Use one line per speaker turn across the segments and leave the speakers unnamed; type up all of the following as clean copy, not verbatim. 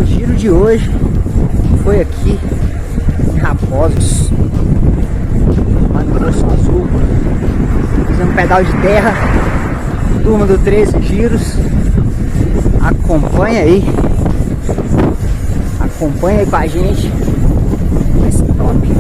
o giro de hoje foi aqui em Raposos, lá no Poço Azul. Fizemos um pedal de terra, turma do 13 giros. Acompanha aí com a gente. Vai ser top.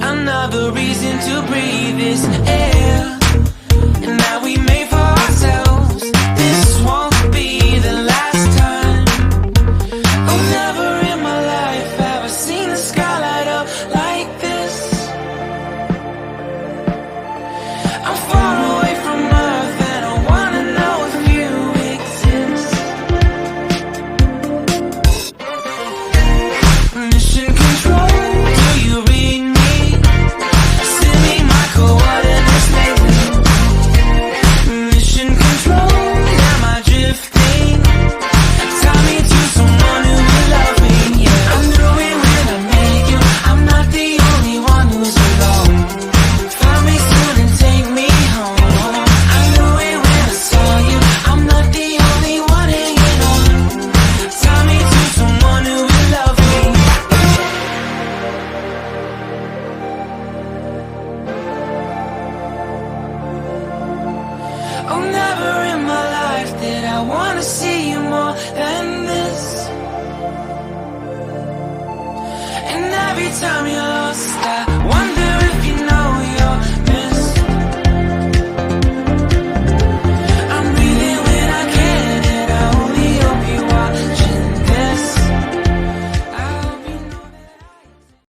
Another reason to breathe this air, and that we made for ourselves. This won't be the last time. Oh, never in my life have I seen the sky light up like this. I'm far away from Earth and I wanna know if you exist. Mission control, do you read me? Mission control, am I drifting? Tie me to someone who will love me, yeah. I knew it when I met you, I'm not the only one who's alone. Find me soon and take me home. I knew it when I saw you, I'm not the only one hanging on. Tie me to someone who will love me. Oh, never in my life did I wanna see you more than this. And every time you're